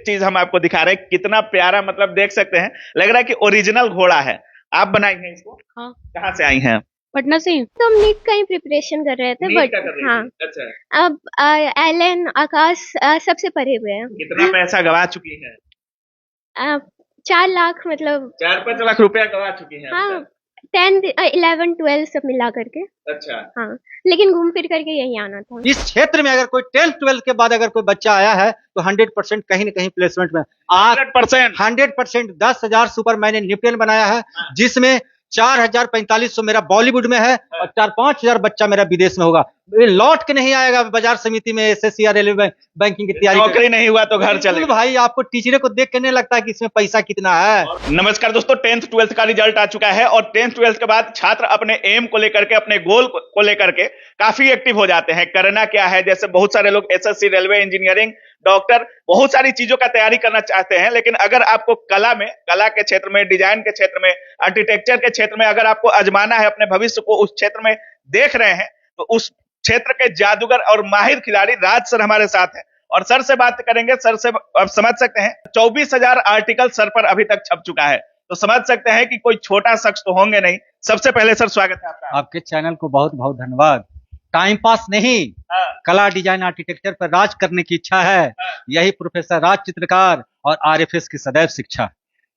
चीज हम आपको दिखा रहे हैं, कितना प्यारा, मतलब देख सकते हैं, लग रहा है कि ओरिजिनल घोड़ा है। आप बनाई हैं इसको? हाँ। कहाँ से आई हैं? पटना से ही। तो हम नीट का ही प्रिपरेशन कर रहे थे, नीट बट का कर रही हाँ, थी? अच्छा। अब एलन आकाश सबसे पढ़े हुए हैं। कितना पैसा गवा चुकी हैं? 4 लाख, मतलब 4-5 लाख रुपया गवा चुकी हैं अब हाँ, तक। 10, 11, 12 सब मिला करके। अच्छा। हाँ, लेकिन घूम फिर करके यही आना था। इस क्षेत्र में अगर कोई 10th-12th के बाद अगर कोई बच्चा आया है तो 100% कहीं न कहीं प्लेसमेंट में 100%। 100%। 10,000 सुपर मैंने निफ्टेन बनाया है, हाँ। जिसमें 4,4500 मेरा बॉलीवुड में है और 4-5 हजार बच्चा मेरा विदेश में होगा। ये लौट के नहीं आएगा बाजार समिति में एसएससी या रेलवे बैंकिंग की तैयारी नौकरी नहीं हुआ तो घर बिल्कुल चले। भाई, आपको टीचरे को देख के नहीं लगता कि इसमें पैसा कितना है। नमस्कार दोस्तों, 10th-12th का रिजल्ट आ चुका है और 10th-12th के बाद छात्र अपने एम को लेकर के, अपने गोल को लेकर के काफी एक्टिव हो जाते हैं। करना क्या है, जैसे बहुत सारे लोग एसएससी, रेलवे, इंजीनियरिंग, डॉक्टर, बहुत सारी चीजों का तैयारी करना चाहते हैं। लेकिन अगर आपको कला के क्षेत्र में, डिजाइन के क्षेत्र में, आर्किटेक्चर के क्षेत्र में अगर आपको आजमाना है, अपने भविष्य को उस क्षेत्र में देख रहे हैं, तो उस क्षेत्र के जादूगर और माहिर खिलाड़ी राज सर हमारे साथ हैं और सर से बात करेंगे। सर से आप समझ सकते हैं 24,000 आर्टिकल सर पर अभी तक छप चुका है, तो समझ सकते हैं कि कोई छोटा शख्स तो होंगे नहीं। सबसे पहले सर स्वागत है आपका। आपके चैनल को बहुत बहुत धन्यवाद। टाइम पास नहीं, हाँ। कला डिजाइन आर्किटेक्चर पर राज करने की इच्छा है। यही प्रोफेसर राज चित्रकार और आरएफएस की सदैव शिक्षा।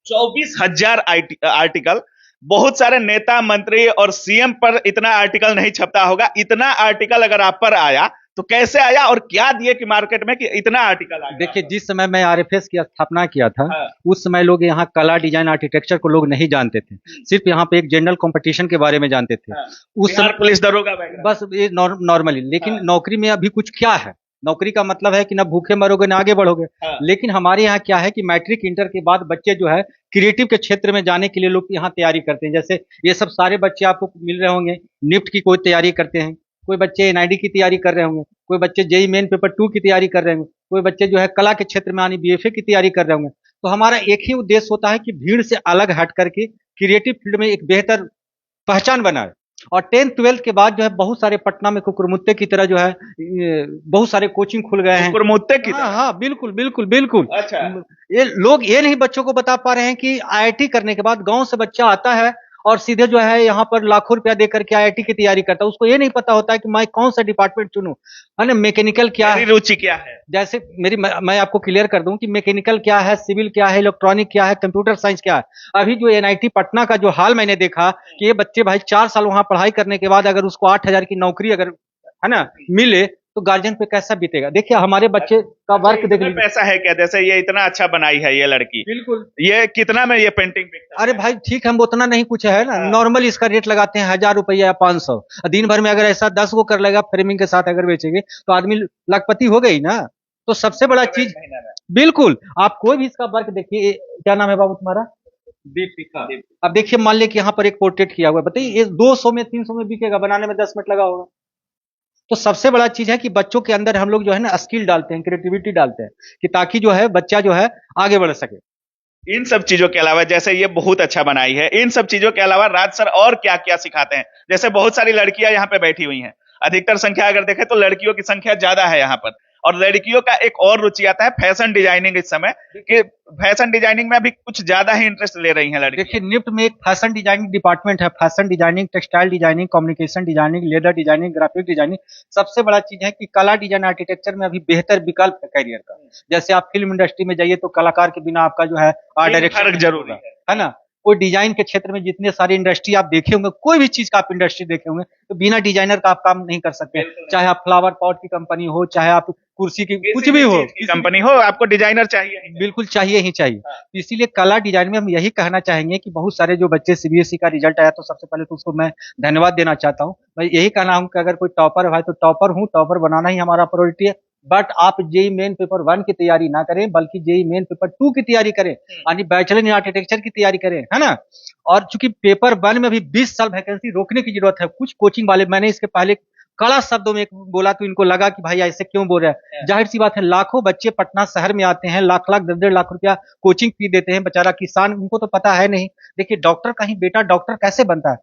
24,000 आर्टिकल, बहुत सारे नेता, मंत्री और सीएम पर इतना आर्टिकल नहीं छपता होगा। इतना आर्टिकल अगर आप पर आया तो कैसे आया और क्या दिए कि मार्केट में कि इतना आर्टिकल आया? देखिए, जिस समय मैं आरएफएस की स्थापना किया था, हाँ। उस समय लोग यहाँ कला डिजाइन आर्किटेक्चर को लोग नहीं जानते थे, सिर्फ यहाँ पे एक जनरल कंपटीशन के बारे में जानते थे। हाँ। उस बिहार समय पुलिस दरोगा वगैरह। बस ये नॉर्मली। लेकिन हाँ। नौकरी में अभी कुछ क्या है, नौकरी का मतलब है कि ना भूखे मरोगे ना आगे बढ़ोगे। हाँ। लेकिन हमारे यहाँ क्या है कि मैट्रिक इंटर के बाद बच्चे जो है क्रिएटिव के क्षेत्र में जाने के लिए लोग यहाँ तैयारी करते हैं। जैसे ये सब सारे बच्चे आपको मिल रहे होंगे, निफ्ट की कोई तैयारी करते हैं, कोई बच्चे एनआईडी की तैयारी कर रहे होंगे, कोई बच्चे जेई मेन पेपर 2 की तैयारी कर रहे होंगे, कोई बच्चे जो है कला के क्षेत्र में आनी बीएफए की तैयारी कर रहे होंगे। तो हमारा एक ही उद्देश्य होता है कि भीड़ से अलग हट करके क्रिएटिव फील्ड में एक बेहतर पहचान बनाए। और 10th-12th के बाद जो है बहुत सारे पटना में कुकुरमुत्ते की तरह जो है बहुत सारे कोचिंग खुल गए हैं। कुकुरमुत्ते की हाँ तरह? हाँ, बिल्कुल बिल्कुल बिल्कुल। अच्छा। ये लोग ये नहीं बच्चों को बता पा रहे हैं कि आईआईटी करने के बाद गांव से बच्चा आता है और सीधे जो है यहाँ पर लाखों रुपया दे करके आईआईटी की तैयारी करता है। उसको ये नहीं पता होता है कि मैं कौन सा डिपार्टमेंट चुनूं, है ना, मैकेनिकल क्या है, रुचि क्या है। जैसे मैं आपको क्लियर कर दूं कि मैकेनिकल क्या है, सिविल क्या है, इलेक्ट्रॉनिक क्या है, कंप्यूटर साइंस क्या है। अभी जो एनआईटी पटना का जो हाल मैंने देखा कि ये बच्चे भाई 4 साल वहां पढ़ाई करने के बाद अगर उसको 8,000 की नौकरी अगर, है ना, मिले तो गार्जियन पे कैसा बीतेगा। देखिए हमारे बच्चे का वर्क देख लीजिए। पैसा है क्या? जैसे ये इतना अच्छा बनाई है ये लड़की, बिल्कुल। ये कितना में ये पेंटिंग बिकता है? अरे भाई ठीक, हम उतना नहीं कुछ है ना, हाँ। नॉर्मल इसका रेट लगाते हैं 1,000 रुपया या 500। दिन भर में अगर ऐसा 10 को कर लेगा फ्रेमिंग के साथ अगर बेचेंगे तो आदमी लाखपति हो गई ना। तो सबसे बड़ा चीज, बिल्कुल, आप कोई भी इसका वर्क देखिए। क्या नाम है बाबू तुम्हारा? दीपिका। अब देखिए, मान लिया कि यहाँ पर एक पोर्ट्रेट किया हुआ है, बताइए ये 200 में 300 में बिकेगा, बनाने में 10 मिनट लगा होगा। तो सबसे बड़ा चीज है कि बच्चों के अंदर हम लोग जो है ना स्किल डालते हैं, क्रिएटिविटी डालते हैं, कि ताकि जो है बच्चा जो है आगे बढ़ सके। इन सब चीजों के अलावा, जैसे ये बहुत अच्छा बनाई है, इन सब चीजों के अलावा राज सर और क्या क्या सिखाते हैं? जैसे बहुत सारी लड़कियां यहाँ पे बैठी हुई हैं, अधिकतर संख्या अगर देखें तो लड़कियों की संख्या ज्यादा है यहाँ पर, और लड़कियों का एक और रुचि आता है फैशन डिजाइनिंग। इस समय कि फैशन डिजाइनिंग में अभी कुछ ज्यादा ही इंटरेस्ट ले रही हैं लड़की। देखिए, निफ्ट में एक फैशन डिजाइनिंग डिपार्टमेंट है, fashion designing, textile designing, communication designing, leather designing, graphic designing. सबसे बड़ा चीज है कि कला डिजाइन आर्किटेक्चर में अभी बेहतर विकल्प है करियर का। जैसे आप फिल्म इंडस्ट्री में जाइए तो कलाकार के बिना आपका जो है आर्ट डायरेक्शन जरूरी है ना। कोई डिजाइन के क्षेत्र में जितने सारे इंडस्ट्री आप देखे होंगे, कोई भी चीज का आप इंडस्ट्री देखे होंगे, तो बिना डिजाइनर का आप काम नहीं कर सकते। चाहे आप फ्लावर पॉट की कंपनी हो, चाहे आप कुर्सी की कुछ भी हो, कंपनी हो, आपको डिजाइनर चाहिए। बिल्कुल चाहिए ही चाहिए। इसीलिए कला डिजाइन में हम यही कहना चाहेंगे कि बहुत सारे जो बच्चे सीबीएसई का रिजल्ट आया, तो सबसे पहले तो उसको मैं धन्यवाद देना चाहता हूँ। मैं यही कहना हूँ कि अगर कोई टॉपर है भाई तो टॉपर हूँ, टॉपर बनाना ही हमारा प्रायोरिटी है। बट आप जेई मेन पेपर 1 की तैयारी ना करें, बल्कि जेई मेन पेपर 2 की तैयारी करें, यानी बैचलर इन आर्किटेक्चर की तैयारी करें, है ना। और चूंकि पेपर 1 में भी 20 साल वैकेंसी रोकने की जरूरत है। कुछ कोचिंग वाले, मैंने इसके पहले कड़ा शब्दों में बोला तो इनको लगा कि भाई ऐसे क्यों बोल रहे हैं। जाहिर सी बात है, लाखों बच्चे पटना शहर में आते हैं, लाख लाख 1.5 लाख रुपया कोचिंग फी देते हैं। बेचारा किसान, उनको तो पता है नहीं। देखिए, डॉक्टर का ही बेटा डॉक्टर कैसे बनता है।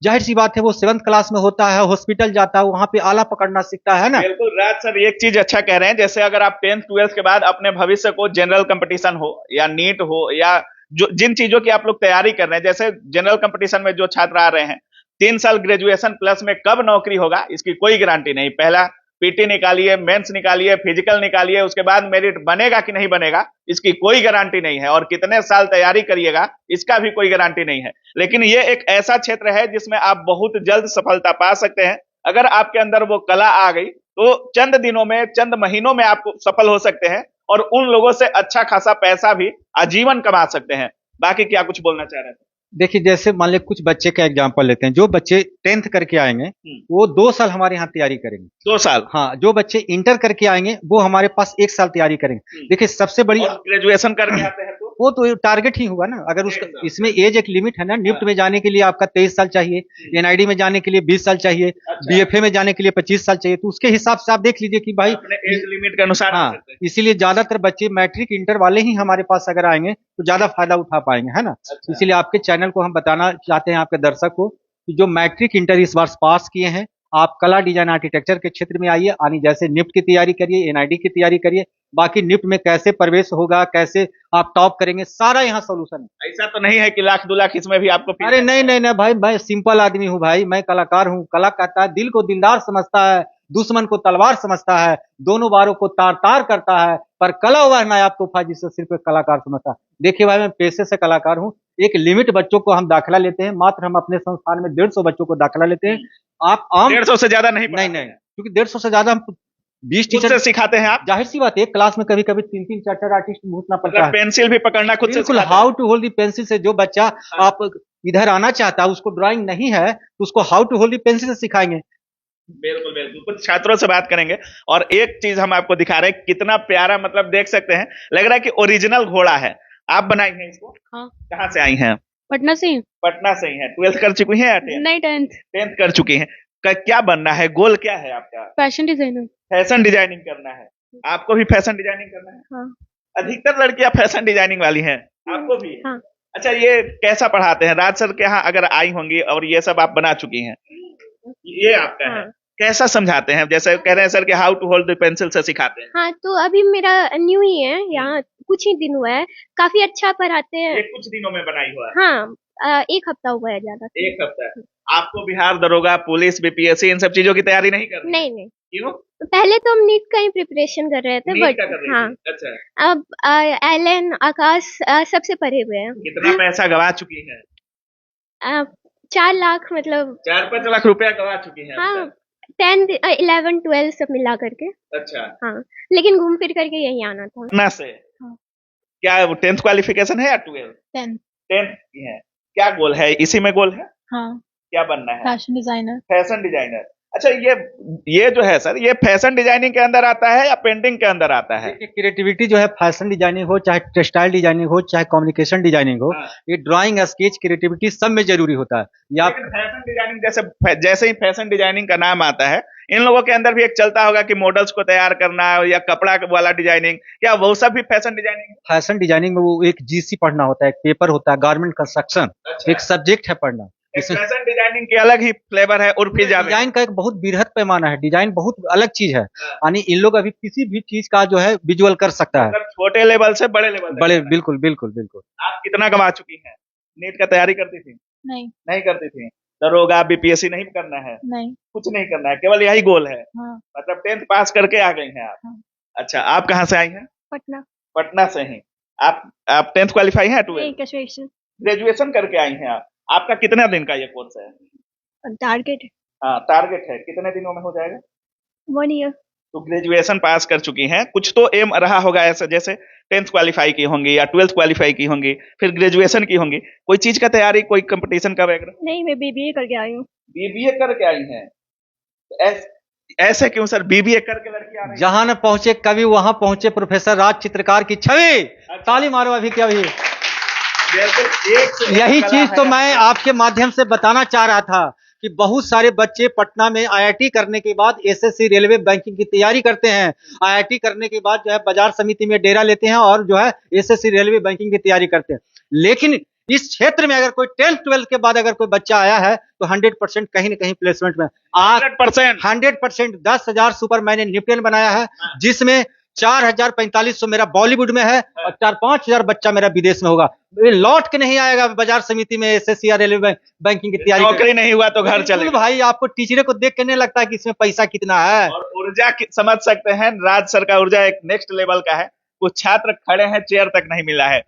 जाहिर सी बात है वो 7th क्लास में होता है, हॉस्पिटल जाता है, वहां पे आला पकड़ना सीखता है ना। बिल्कुल राज सर, एक चीज अच्छा कह रहे हैं, जैसे अगर आप 10th 12th के बाद अपने भविष्य को जनरल कंपटीशन हो या नीट हो या जो जिन चीजों की आप लोग तैयारी कर रहे हैं, जैसे जनरल कंपटीशन में जो छात्र आ रहे हैं, 3 साल ग्रेजुएशन प्लस में कब नौकरी होगा इसकी कोई गारंटी नहीं। पहला पीटी निकालिए, मेंस निकालिए, फिजिकल निकालिए, उसके बाद मेरिट बनेगा कि नहीं बनेगा इसकी कोई गारंटी नहीं है, और कितने साल तैयारी करिएगा इसका भी कोई गारंटी नहीं है। लेकिन ये एक ऐसा क्षेत्र है जिसमें आप बहुत जल्द सफलता पा सकते हैं। अगर आपके अंदर वो कला आ गई तो चंद दिनों में, चंद महीनों में आप सफल हो सकते हैं और उन लोगों से अच्छा खासा पैसा भी आजीवन कमा सकते हैं। बाकी क्या कुछ बोलना चाह रहे थे? देखिए, जैसे मान लीजिए कुछ बच्चे का एग्जांपल लेते हैं, जो बच्चे 10th करके आएंगे वो 2 साल हमारे यहाँ तैयारी करेंगे। 2 साल? हाँ, जो बच्चे इंटर करके आएंगे वो हमारे पास 1 साल तैयारी करेंगे। देखिए, सबसे बड़ी और ग्रेजुएशन करके आते हैं वो तो टारगेट ही हुआ ना। अगर उसका इसमें एज एक लिमिट है ना, निफ्ट में जाने के लिए आपका 23 साल चाहिए, एनआईडी में जाने के लिए 20 साल चाहिए, बीएफए में जाने के लिए 25 साल चाहिए, तो उसके हिसाब से आप देख लीजिए कि भाई अपने एज लिमिट के अनुसार। हाँ, इसीलिए ज्यादातर बच्चे मैट्रिक इंटर वाले ही हमारे पास अगर आएंगे तो ज्यादा फायदा उठा पाएंगे, है ना। इसीलिए आपके चैनल को हम बताना चाहते हैं आपके दर्शक को कि जो मैट्रिक इंटर इस बार पास किए हैं, आप कला डिजाइन आर्किटेक्चर के क्षेत्र में आइए, यानी जैसे निफ्ट की तैयारी करिए, एनआईडी की तैयारी करिए, बाकी निफ्ट में कैसे प्रवेश होगा, कैसे आप टॉप करेंगे, सारा यहाँ सोल्यूशन है। ऐसा तो नहीं है कि लाख 2 लाख इसमें भी आपको अरे नहीं नहीं नहीं भाई, मैं सिंपल आदमी हूँ भाई, मैं कलाकार हूँ। कला कहता है दिल को दिलदार समझता है, दुश्मन को तलवार समझता है, दोनों बारों को तार तार करता है, पर कला वह नायाब तोहफा जिसे सिर्फ एक कलाकार समझता है। देखिए भाई, मैं पेशे से कलाकार हूँ। एक लिमिट बच्चों को हम दाखिला लेते हैं, मात्र हम अपने संस्थान में 150 बच्चों को दाखिला लेते हैं। आप आम 150 से ज्यादा नहीं? नहीं, क्योंकि 150 से ज्यादा हम 20 टीचर से सिखाते हैं आप? जाहिर सी बात है, एक क्लास में कभी कभी 3-3 4-4 आर्टिस्ट घुसना पड़ता है। पेंसिल भी पकड़ना खुद से बिल्कुल, how to hold the pencil से जो बच्चा आप इधर आना चाहता है, उसको ड्राइंग नहीं है तो उसको how to hold the pencil से सिखाएंगे। बिल्कुल बिल्कुल, कुछ छात्रों से बात करेंगे। और एक चीज हम आपको दिखा रहे हैं, कितना प्यारा, मतलब देख सकते हैं, लग रहा है कि ओरिजिनल घोड़ा है। आप बनाई हैं इसको? हाँ। कहाँ से आई हैं? पटना से ही। पटना से ही है। 12th कर चुकी हैं या 10th? नहीं, 10th। 10th कर चुकी हैं। क्या बनना है, गोल क्या है आपका? Fashion designer. फैशन डिजाइनिंग करना है। आपको भी फैशन डिजाइनिंग करना है? हाँ। अधिकतर लड़कियां फैशन डिजाइनिंग वाली हैं, आपको भी? हाँ। अच्छा, ये कैसा पढ़ाते हैं? राज सर के यहाँ अगर आई होंगी और ये सब आप बना चुकी हैं, ये आपका है, कैसा समझाते हैं? जैसे कह रहे हैं सर कि how to hold the pencil से सिखाते हैं। हाँ, तो अभी मेरा न्यू ही है यहाँ, कुछ ही दिन हुआ है, काफी अच्छा पढ़ाते हैं। ये कुछ दिनों में बनाई हुआ है? हाँ, 1 हफ्ता हुआ है ज्यादा। 1 हफ्ता। आपको बिहार दरोगा, पुलिस, बीपीएससी इन सब चीजों की तैयारी नहीं करनी? नहीं। क्यों? तो पहले तो हम नीट का ही प्रिपरेशन कर रहे थे, नीट बट का कर रही हाँ, थी? अच्छा। अब एलन, आकाश सबसे पढ़े हुए हैं। कितना पैसा गवा चुकी है? 4 लाख, मतलब 4-5 लाख रुपया गवा चुकी है? हाँ, 10th 11 12 सब मिला करके। अच्छा। हाँ, लेकिन घूम फिर करके यही आना था। पटना से? हाँ। क्या 10th क्वालिफिकेशन है या 12th? 10th। 10th की है। क्या गोल है, इसी में गोल है? हाँ, क्या बनना है? Fashion designer. Fashion designer. अच्छा, ये जो है सर, ये फैशन डिजाइनिंग के अंदर आता है या पेंटिंग के अंदर आता है? क्रिएटिविटी जो है, फैशन डिजाइनिंग हो, चाहे टेक्सटाइल डिजाइनिंग हो, चाहे कम्युनिकेशन डिजाइनिंग हो, हाँ। ये ड्राइंग, स्केच, क्रिएटिविटी सब में जरूरी होता है। या फैशन डिजाइनिंग, जैसे ही फैशन डिजाइनिंग का नाम आता है, इन लोगों के अंदर भी एक चलता होगा कि मॉडल्स को तैयार करना या कपड़ा वाला डिजाइनिंग, क्या वो सब भी फैशन डिजाइनिंग? फैशन डिजाइनिंग में वो एक जीसी पढ़ना होता है, एक पेपर होता है, गारमेंट कंस्ट्रक्शन। अच्छा। एक सब्जेक्ट है पढ़ना। फैशन डिजाइनिंग के अलग ही फ्लेवर है, उर्फी जावेद। डिजाइन का एक बहुत बृहद पैमाना है, डिजाइन बहुत अलग चीज है, यानी इन लोग अभी किसी भी चीज का जो है विजुअल कर सकता है, मतलब छोटे लेवल से बड़े लेवल तक। बड़े, बिल्कुल बिल्कुल बिल्कुल। आप कितना कमा चुकी हैं? नीट का तैयारी करती थी? नहीं करती थी। दरोगा, बीपीएससी नहीं करना है? नहीं, कुछ नहीं करना है, केवल यही गोल है? हाँ। मतलब 10th पास करके आ गई हैं आप? हाँ। अच्छा, आप कहाँ से आई हैं? पटना। पटना से ही। आप 10th क्वालिफाई हैं? 12th? ग्रेजुएशन करके आई हैं आप? आपका कितना दिन का ये कोर्स है? टारगेट। हाँ, टारगेट है, कितने दिनों में हो जाएगा? 1 ईयर। तो ग्रेजुएशन पास कर चुकी हैं, कुछ तो एम रहा होगा ऐसा, जैसे 10th क्वालिफाई की होंगी या 12th क्वालिफाई की होंगी, फिर ग्रेजुएशन की होंगी, कोई चीज का तैयारी, कोई कंपटीशन का वगैरह? नहीं, मैं बीबीए करके आई हूँ। बीबीए करके आई हैं? ऐसे क्यों सर, बीबीए करके लड़की आ रही है? जहां न पहुंचे कवि वहां पहुंचे प्रोफेसर राज चित्रकार की छवि। ताली मारो अभी क्या भी। यही चीज तो मैं आपके माध्यम से बताना चाह रहा था कि बहुत सारे बच्चे पटना में आईआईटी करने के बाद एसएससी रेलवे बैंकिंग की तैयारी करते हैं, आईआईटी करने के बाद जो है बाजार समिति में डेरा लेते हैं और जो है एसएससी रेलवे बैंकिंग की तैयारी करते हैं, लेकिन इस क्षेत्र में अगर कोई 10th-12th के बाद अगर कोई बच्चा आया है तो 100% कहीं न कहीं प्लेसमेंट में आज 100%। 100% 10,000 सुपर मैंने निफ्टेन बनाया है, जिसमें 4,000-4,500 मेरा बॉलीवुड में है और 4-5,000 बच्चा मेरा विदेश में होगा। ये लौट के नहीं आएगा बाजार समिति में एसएससी या रेलवे बैंकिंग की तैयारी नौकरी नहीं हुआ तो घर चले भाई, आपको टीचरे को देख के नहीं लगता है कि इसमें पैसा कितना है। और ऊर्जा समझ सकते हैं, राज्य सर का ऊर्जा एक नेक्स्ट लेवल का है। कुछ छात्र खड़े हैं, चेयर तक नहीं मिला है,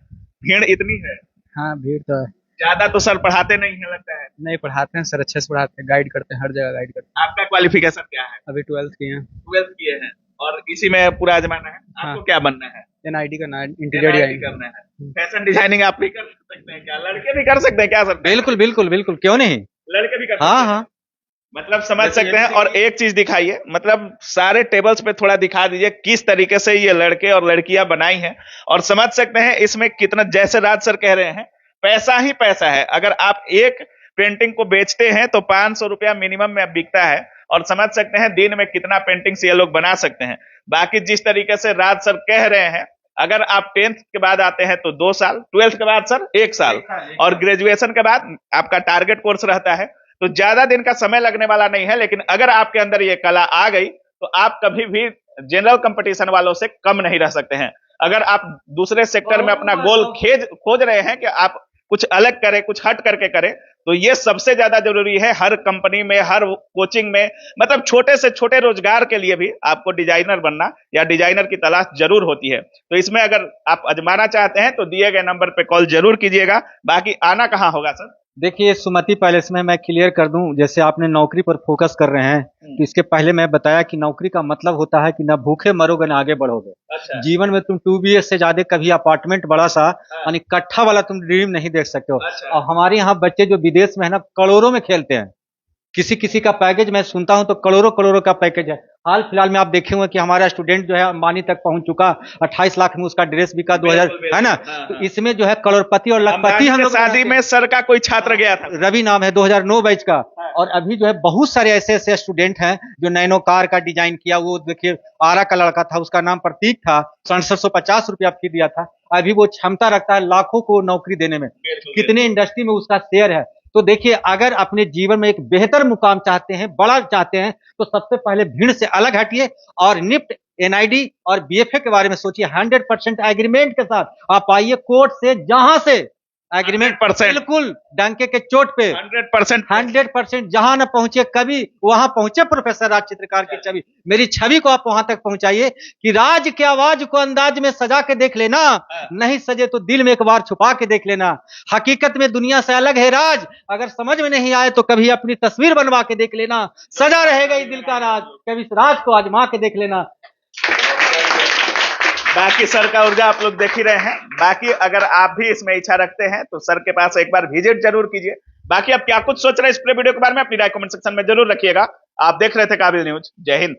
भीड़ इतनी है। हाँ, भीड़ तो है। ज्यादा तो सर पढ़ाते नहीं है लगता है। नहीं पढ़ाते हैं सर, अच्छे से पढ़ाते हैं, गाइड करते हैं, हर जगह गाइड करते हैं। आपका क्वालिफिकेशन क्या है? अभी 12th किए हैं। 12th किए हैं और इसी में पूरा आजमाना है। आपको हाँ। क्या बनना है? एनआईडी करना है, इंटीरियर डिजाइन करना है। फैशन डिजाइनिंग आप भी कर सकते हैं क्या? लड़के भी कर सकते हैं क्या सर? बिल्कुल बिल्कुल बिल्कुल, क्यों नहीं। लड़के भी कर सकते हाँ हैं। हाँ, मतलब समझ सकते हैं। और एक चीज दिखाइए, मतलब सारे टेबल्स पे थोड़ा दिखा दीजिए किस तरीके से ये लड़के और लड़कियां बनाई हैं, और समझ सकते हैं इसमें कितना, जैसे राज सर कह रहे हैं, पैसा ही पैसा है। अगर आप एक पेंटिंग को बेचते हैं तो 500 रुपया मिनिमम में बिकता है, और समझ सकते हैं दिन में कितना पेंटिंग्स ये लोग बना सकते हैं। बाकी जिस तरीके से राज सर कह रहे हैं, अगर आप 10th के बाद आते हैं तो 2 साल, 12th के बाद सर 1 साल, और ग्रेजुएशन के बाद आपका टारगेट कोर्स रहता है, तो ज्यादा दिन का समय लगने वाला नहीं है। लेकिन अगर आपके अंदर ये कला आ गई तो आप कभी भी जनरल कंपटीशन वालों से कम नहीं रह सकते हैं। अगर आप दूसरे सेक्टर में अपना गोल खोज रहे हैं कि आप कुछ अलग करें, कुछ हट करके करें, तो ये सबसे ज्यादा जरूरी है। हर कंपनी में, हर कोचिंग में, मतलब छोटे से छोटे रोजगार के लिए भी आपको डिजाइनर बनना या डिजाइनर की तलाश जरूर होती है। तो इसमें अगर आप आजमाना चाहते हैं तो दिए गए नंबर पे कॉल जरूर कीजिएगा। बाकी आना कहाँ होगा सर? देखिए सुमति पैलेस में मैं क्लियर कर दूं, जैसे आपने नौकरी पर फोकस कर रहे हैं, तो इसके पहले मैं बताया कि नौकरी का मतलब होता है कि ना भूखे मरोगे ना आगे बढ़ोगे। अच्छा। जीवन में तुम 2 BH से ज्यादा कभी अपार्टमेंट बड़ा सा यानी कट्ठा वाला तुम ड्रीम नहीं देख सकते हो। अच्छा। और हमारे यहाँ बच्चे जो विदेश में है ना, करोड़ों में खेलते हैं। किसी किसी का पैकेज मैं सुनता हूं तो करोड़ों करोड़ों का पैकेज है। हाल फिलहाल में आप देखे हुए कि हमारा स्टूडेंट जो है अंबानी तक पहुंच चुका, 28 लाख में उसका ड्रेस बिका 2000, है ना। तो इसमें जो है करोड़पति और लखपति हम लोग शादी में सर का कोई छात्र गया था, रवि नाम है, 2009 बैच का। और अभी जो है बहुत सारे ऐसे ऐसे स्टूडेंट हैं जो नैनो कार का डिजाइन किया। वो देखिए आरा का लड़का था, उसका नाम प्रतीक था, 6750 रुपया फी दिया था। अभी वो क्षमता रखता है लाखों को नौकरी देने में। कितने इंडस्ट्री में उसका शेयर है। तो देखिए, अगर अपने जीवन में एक बेहतर मुकाम चाहते हैं, बड़ा चाहते हैं, तो सबसे पहले भीड़ से अलग हटिए और निफ्ट, एनआईडी और बीएफए के बारे में सोचिए। 100% एग्रीमेंट के साथ आप आइए कोर्ट से, जहां से एग्रीमेंट 100% बिल्कुल डंके के चोट पे 100% जहां न पहुंचे कभी वहां पहुंचे प्रोफेसर राज चित्रकार की छवि। मेरी छवि को आप वहां तक पहुंचाइए कि राज के आवाज को अंदाज में सजा के देख लेना, नहीं सजे तो दिल में एक बार छुपा के देख लेना। हकीकत में दुनिया से अलग है राज, अगर समझ में नहीं आए तो कभी अपनी तस्वीर बनवा के देख लेना, सजा रहेगा ये दिल का राज, कभी इस राज को आजमा के देख लेना। बाकी सर का ऊर्जा आप लोग देख ही रहे हैं। बाकी अगर आप भी इसमें इच्छा रखते हैं तो सर के पास एक बार विजिट जरूर कीजिए। बाकी आप क्या कुछ सोच रहे हैं इस पूरे वीडियो के बारे में, अपनी राय कमेंट सेक्शन में जरूर रखिएगा। आप देख रहे थे काबिल न्यूज। जय हिंद।